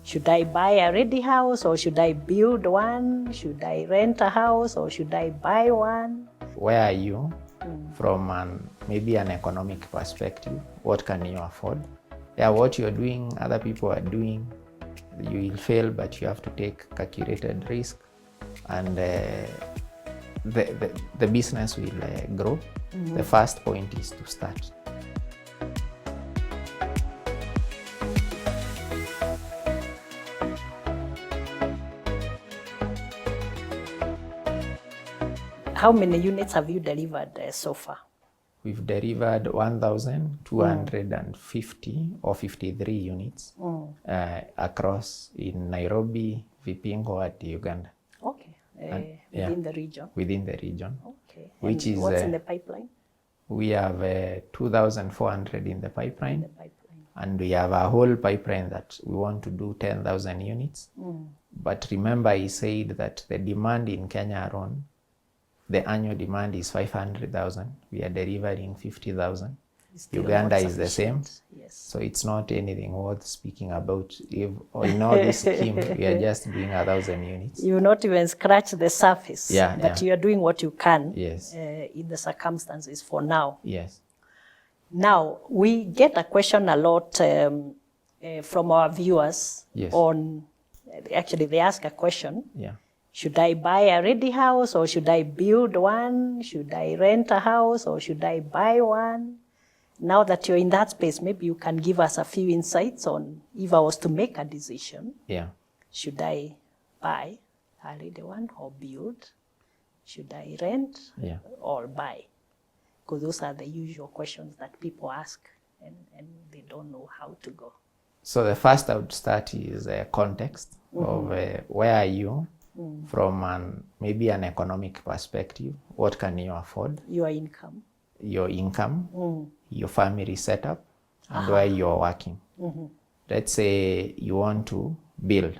Should I buy a ready house or should I build one? Should I rent a house or should I buy one? Where are you from maybe an economic perspective? What can you afford? Yeah, what you're doing, other people are doing. You will fail, but you have to take calculated risk, and the business will grow. The first point is to start. How many units have you delivered so far? We've delivered 1,250 or 53 units across in Nairobi, Vipingo at Uganda. Okay, within the region? Within the region. Okay, which and is, what's in the pipeline? We have 2,400 in the pipeline. And we have a whole pipeline that we want to do 10,000 units. But remember, he said that the demand in Kenya alone, the annual demand is 500,000. We are delivering 50,000. Uganda is the same. Yes. So it's not anything worth speaking about. In all this scheme, we are just doing 1,000 units. You not even scratch the surface. Yeah, but you are doing what you can. Yes. In the circumstances for now. Yes. Now, we get a question a lot from our viewers on, actually they ask a question. Yeah. Should I buy a ready house or should I build one? Should I rent a house or should I buy one? Now that you're in that space, maybe you can give us a few insights on if I was to make a decision. Yeah. Should I buy a ready one or build? Should I rent or buy? Because those are the usual questions that people ask and they don't know how to go. So the first I would start is a context of where are you from maybe an economic perspective. What can you afford? Your income. Your income, your family setup, and where you're working. Let's say you want to build.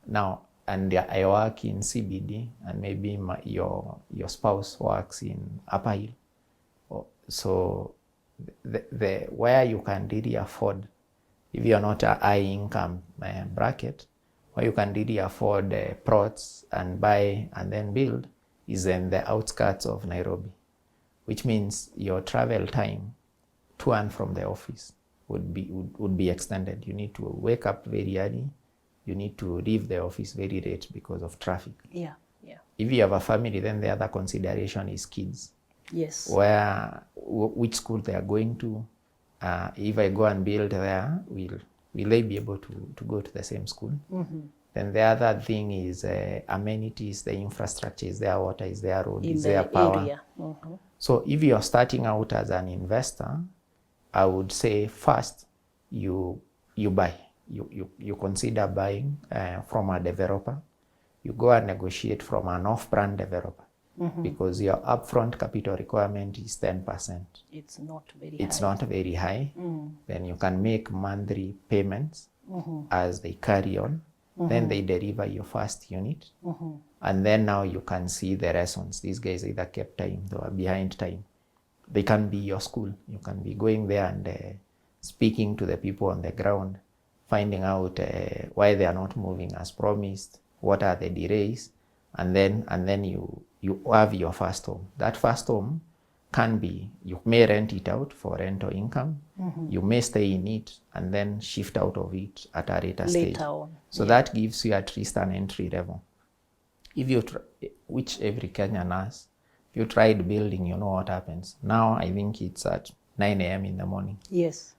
Now, and I work in CBD and maybe your spouse works in Upper Hill. So the where you can really afford, if you're not a high income bracket, where you can really afford plots and buy and then build is in the outskirts of Nairobi, which means your travel time to and from the office would be extended. You need to wake up very early. You need to leave the office very late because of traffic. Yeah, yeah. If you have a family, then the other consideration is kids. Yes. Which school they are going to. If I go and build there, will they be able to go to the same school? Then the other thing is amenities, the infrastructure. Is there water? Is there road? Is there power? Area. So if you're starting out as an investor, I would say first you buy. You consider buying from a developer. You go and negotiate from an off-brand developer. Because your upfront capital requirement is 10%. It's not very high. It's not very high. Then you can make monthly payments as they carry on. Then they deliver your first unit. And then now you can see the lessons. These guys either kept time, they were behind time. They can be your school. You can be going there and speaking to the people on the ground, finding out why they are not moving as promised, what are the delays, and then you have your first home. That first home can be, you may rent it out for rental income, you may stay in it and then shift out of it at a later stage. On. So that gives you at least an entry level. If you, which every Kenyan has, if you tried building, you know what happens. Now I think it's at 9 a.m. in the morning. Yes.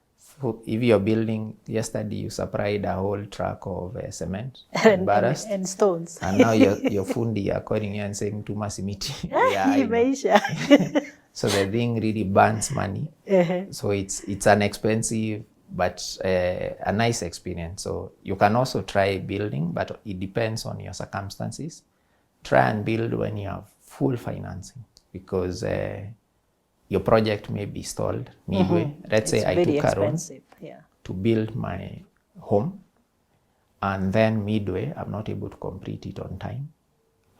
If you're building, yesterday you supplied a whole truck of cement and ballast and stones. And now your fundi are calling you and saying, "Tuma simiti." So the thing really burns money. So it's an expensive but a nice experience. So you can also try building, but it depends on your circumstances. Try and build when you have full financing, because your project may be stalled midway. Let's say I took a loan to build my home, and then midway I'm not able to complete it on time.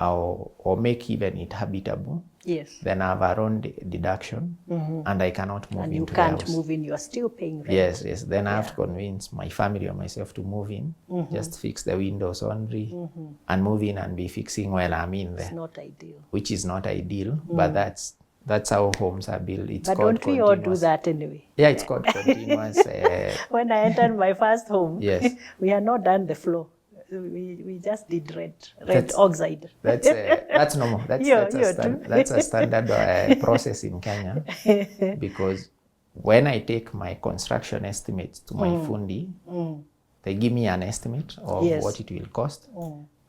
or make even it habitable, Yes. then I have a own deduction, and I cannot move And into you the can't house. move in, you are still paying rent. Yes. Then I have to convince my family or myself to move in, just fix the windows only, and move in and be fixing while I'm in there. It's not ideal. Which is not ideal, but that's how homes are built. It's But called don't we all do continuous. that anyway? Yeah, it's called continuous. When I entered my first home, Yes. we had not done the floor. We just did red That's- oxide. That's normal. That's a standard process in Kenya, because when I take my construction estimates to my fundi, they give me an estimate of Yes. what it will cost,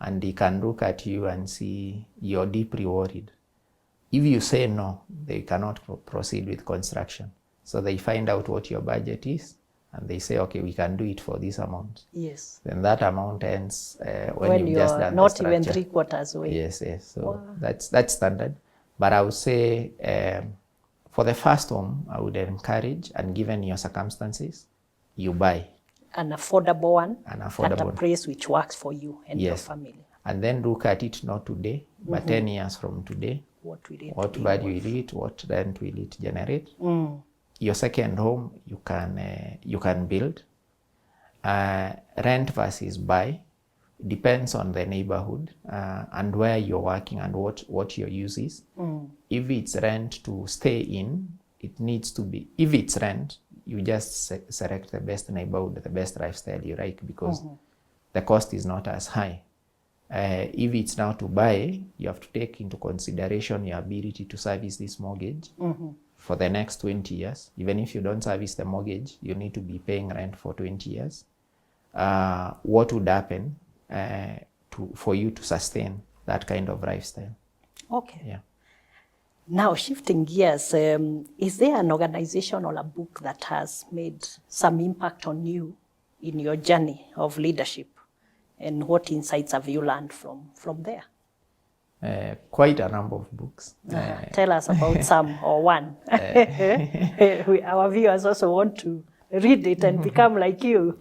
and they can look at you and see you're deeply worried. If you say no, they cannot proceed with construction. So they find out what your budget is, and they say, okay, we can do it for this amount. Yes. Then that amount ends When you've just you're done not the even structure. 3/4 away. Yes. So that's standard. But I would say for the first home, I would encourage, and given your circumstances, you buy An affordable one. an At a affordable. price which works for you and your Yes. family. And then look at it not today, but 10 years from today. What will it What be value worth? will it? What rent will it generate? Your second home, you can build. Rent versus buy depends on the neighborhood and where you're working and what your use is. If it's rent to stay in, it needs to be. If it's rent, you just select the best neighborhood, the best lifestyle you like, because the cost is not as high. If it's now to buy, you have to take into consideration your ability to service this mortgage for the next 20 years. Even if you don't service the mortgage, you need to be paying rent for 20 years. What would happen for you to sustain that kind of lifestyle? Okay. Yeah. Now, shifting gears, is there an organization or a book that has made some impact on you in your journey of leadership? And what insights have you learned from there? Quite a number of books. Tell us about some or one. Our viewers also want to read it and become like you.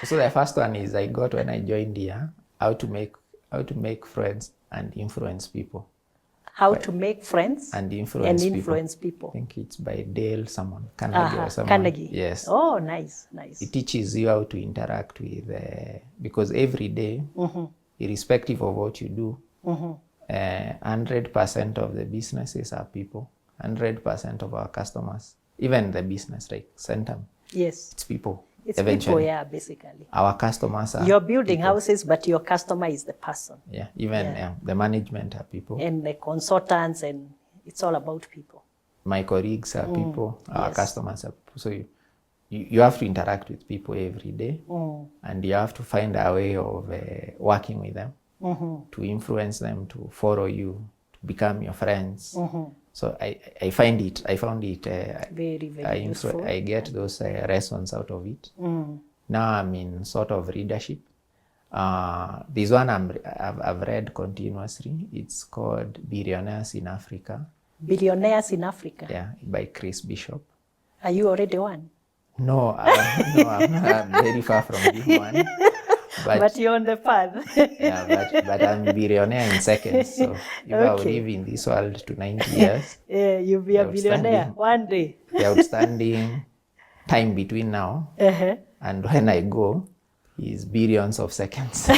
So the first one is I got when I joined here, how to make friends and influence people. How to make friends and influence people. I think it's by Dale Carnegie or someone. Carnegie. Yes. Oh, nice. It teaches you how to interact with, because every day, irrespective of what you do, 100% of the businesses are people. 100% of our customers, even the business like Centum, Yes. it's people. It's Eventually, people, yeah, basically. our customers are You're building people. houses, but your customer is the person. Yeah, even the management are people. And the consultants, and it's all about people. My colleagues are people. Our customers are people. So you have to interact with people every day, and you have to find a way of working with them, to influence them, to follow you, to become your friends. So I found it Very, very useful. I get those lessons out of it. Now I'm in sort of leadership. This one I've read continuously. It's called Billionaires in Africa. Billionaires in Africa. Yeah, by Chris Bishop. Are you already one? No, I'm very far from being one. But you're on the path. Yeah, but I'm billionaire in seconds. So if I live in this world to 90 years, you'll be a billionaire one day. The outstanding time between now and when I go is billions of seconds.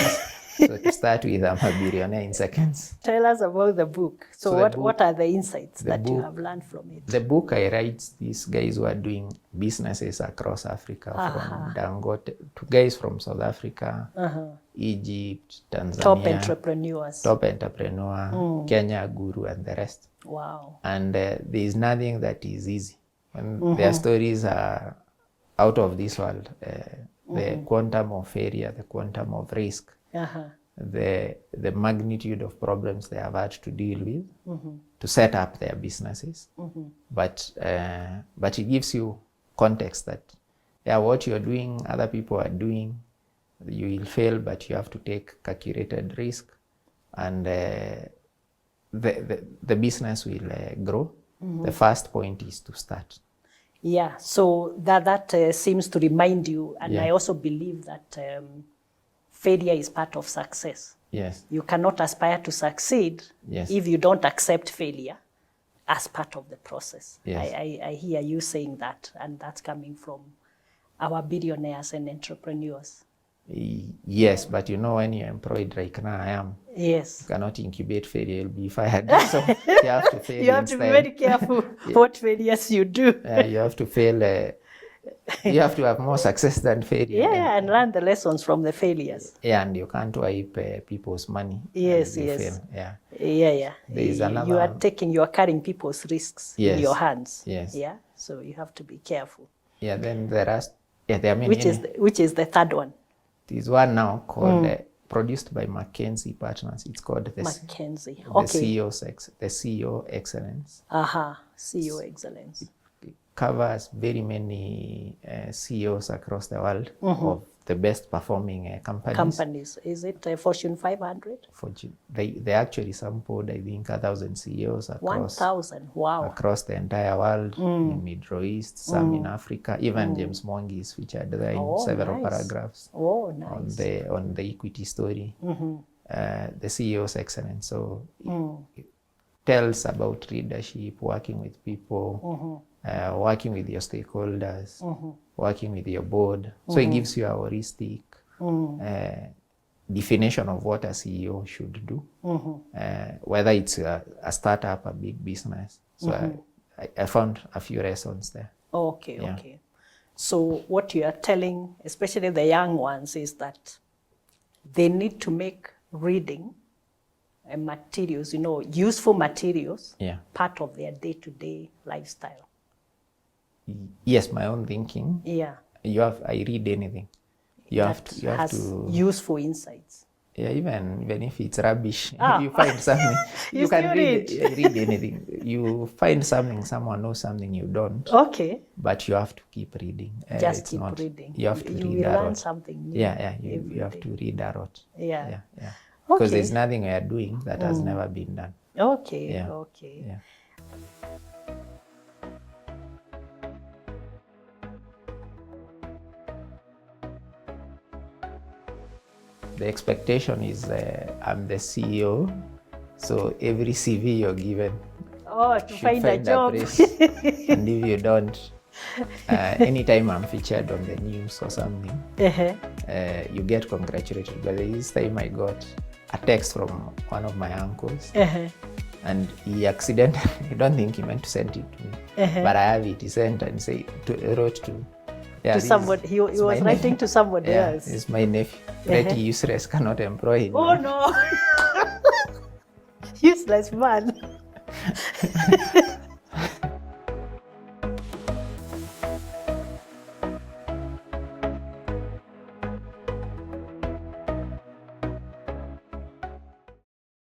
So to start with, I'm a billionaire in seconds. Tell us about the book. So what are the insights that you have learned from it? The book I write, these guys who are doing businesses across Africa, from Dangote to guys from South Africa, Egypt, Tanzania. Top entrepreneur, Kenya guru, and the rest. Wow. And there is nothing that is easy. When their stories are out of this world, the quantum of failure, the quantum of risk, the magnitude of problems they have had to deal with to set up their businesses. But it gives you context that, what you're doing, other people are doing. You will fail, but you have to take calculated risk, and the business will grow. The first point is to start. Yeah, so that seems to remind you, and I also believe that failure is part of success. Yes. You cannot aspire to succeed if you don't accept failure as part of the process. Yes. I hear you saying that, and that's coming from our billionaires and entrepreneurs. Yes, but you know, when you're employed like now I am, yes, you cannot incubate failure, you'll be fired. So you have to fail. You have to be very careful what failures you do. You have to fail. You have to have more success than failure. And learn the lessons from the failures. And you can't wipe people's money. Yes. Fail. There is another. You are carrying people's risks in your hands. Yes. Yeah. So you have to be careful. Then there are many. Which is the third one? There's one now called produced by McKinsey Partners. It's called the McKinsey. The CEO Excellence. CEO Excellence. It covers very many CEOs across the world of the best performing companies. Is it Fortune 500? They actually sampled, I think, 1,000 CEOs across 1,000. Wow. Across the entire world, in Middle East, some in Africa. Even James Mwangi is featured there in several paragraphs on the equity story. The CEO's excellence. So it tells about leadership, working with people, working with your stakeholders, working with your board. So it gives you a holistic definition of what a CEO should do, whether it's a startup, a big business. So I found a few lessons there. Okay. So what you are telling, especially the young ones, is that they need to make reading and materials, useful materials, part of their day-to-day lifestyle. Yes, my own thinking. Yeah. I read anything. You have to useful insights. Yeah, even if it's rubbish, you find something. you can read anything. You find something, someone knows something you don't. Okay. But you have to keep reading. Just keep reading. You have to read will a lot. Learn something new. You have to read a lot. Yeah. Because there's nothing we are doing that has never been done. Okay. Yeah. The expectation is I'm the CEO, so every CV you're given to find a job. And if you don't, anytime I'm featured on the news or something, you get congratulated. But this time I got a text from one of my uncles, and he accidentally, I don't think he meant to send it to me, but I have it. He sent and wrote to somebody. He was writing to somebody else. It's my nephew. Pretty useless, cannot employ him. Oh no! Useless man.